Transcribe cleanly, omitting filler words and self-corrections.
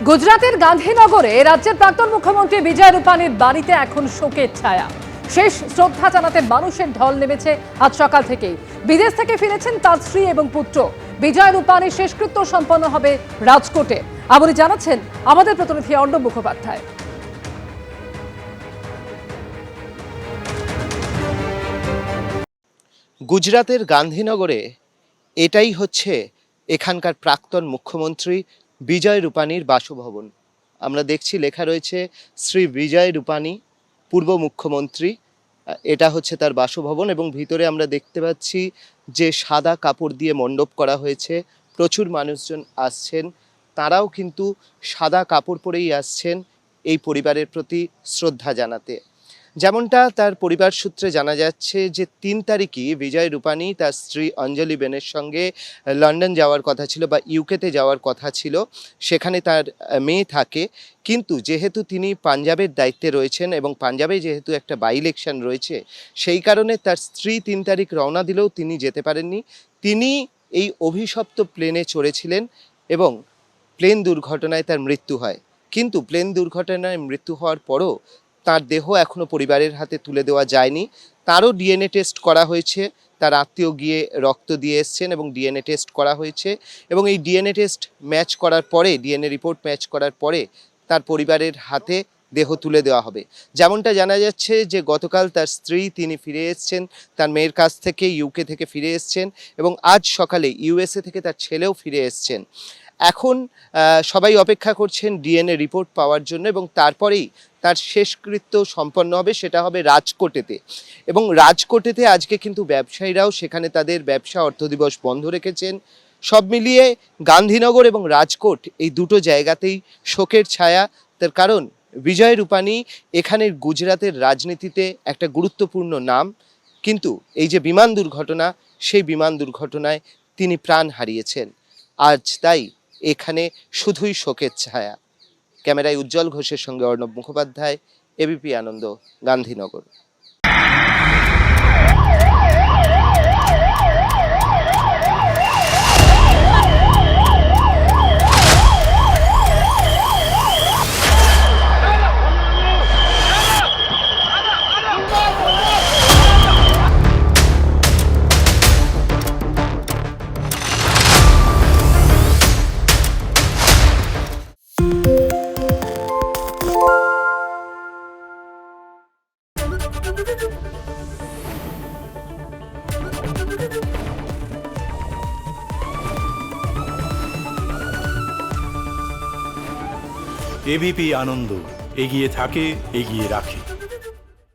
গুজরাতের গান্ধীনগরে রাজ্যের প্রাক্তন মুখ্যমন্ত্রী বিজয় রূপানীর বাড়িতে এখন শোকের ছায়া। শেষ শ্রদ্ধা জানাতে মানুষের ঢল নেমেছে আজ সকাল থেকেই। বিদেশ থেকে ফিরেছেন তার স্ত্রী এবং পুত্র। বিজয় রূপানীর শেষকৃত্য সম্পন্ন হবে রাজকোটে। এমনই জানাচ্ছেন আমাদের প্রতিনিধি অর্ণব মুখোপাধ্যায়। গুজরাতের গান্ধীনগরে এটাই হচ্ছে এখানকার প্রাক্তন মুখ্যমন্ত্রী বিজয় রূপানীর বাসভবন। আমরা দেখছি লেখা রয়েছে শ্রী বিজয় রূপানী পূর্ব মুখ্যমন্ত্রী। এটা হচ্ছে তার বাসভবন এবং ভিতরে আমরা দেখতে পাচ্ছি যে সাদা কাপড় দিয়ে মণ্ডপ করা হয়েছে। প্রচুর মানুষজন আসছেন, তারাও কিন্তু সাদা কাপড় পরেই আসছেন এই পরিবারের প্রতি শ্রদ্ধা জানাতে। যেমনটা তার পরিবার সূত্রে জানা যাচ্ছে যে ৩ তারিখই বিজয় রূপানী তার স্ত্রী অঞ্জলি বেনের সঙ্গে লন্ডন যাওয়ার কথা ছিল বা ইউকেতে যাওয়ার কথা ছিল, সেখানে তার মেয়ে থাকে। কিন্তু যেহেতু তিনি পাঞ্জাবের দায়িত্বে রয়েছেন এবং পাঞ্জাবে যেহেতু একটা বাই ইলেকশন রয়েছে, সেই কারণে তার স্ত্রী ৩ তারিখ রওনা দিলেও তিনি যেতে পারেননি। তিনি এই অভিশপ্ত প্লেনে চড়েছিলেন এবং প্লেন দুর্ঘটনায় তার মৃত্যু হয়। কিন্তু প্লেন দুর্ঘটনায় মৃত্যু হওয়ার পরও তার দেহ এখনো পরিবারের হাতে তুলে দেওয়া যায়নি। তারও ডিএনএ টেস্ট করা হয়েছে, তার আত্মীয় গিয়ে রক্ত দিয়ে এসছেন এবং ডিএনএ টেস্ট করা হয়েছে এবং এই ডিএনএ টেস্ট ম্যাচ করার পরে, ডিএনএ রিপোর্ট ম্যাচ করার পরে তার পরিবারের হাতে দেহ তুলে দেওয়া হবে। যেমনটা জানা যাচ্ছে যে গতকাল তার স্ত্রী তিনি ফিরে এসছেন তার মেয়ের কাছ থেকে, ইউকে থেকে ফিরে এসছেন এবং আজ সকালে ইউএসএ থেকে তার ছেলেও ফিরে এসছেন। এখন সবাই অপেক্ষা করছেন ডিএনএ রিপোর্ট পাওয়ার জন্য এবং তারপরেই তার শেষকৃত্য সম্পন্ন হবে, সেটা হবে রাজকোটেতে। এবং রাজকোটেতে আজকে কিন্তু ব্যবসায়ীরাও সেখানে তাদের ব্যবসা অর্থদিবস বন্ধ রেখেছেন। সব মিলিয়ে গান্ধীনগর এবং রাজকোট এই দুটো জায়গাতেই শোকের ছায়া। তার কারণ বিজয় রূপানী এখানের গুজরাতের রাজনীতিতে একটা গুরুত্বপূর্ণ নাম, কিন্তু এই যে বিমান দুর্ঘটনা, সেই বিমান দুর্ঘটনায় তিনি প্রাণ হারিয়েছেন। আজ তাই এখানে শুধুই শোকের ছায়া। ক্যামেরায় উজ্জ্বল ঘোষের সঙ্গে অর্ণব মুখোপাধ্যায়, এবিপি আনন্দ, গান্ধীনগর। এবিপি আনন্দ, এগিয়ে থাকে, এগিয়ে রাখে।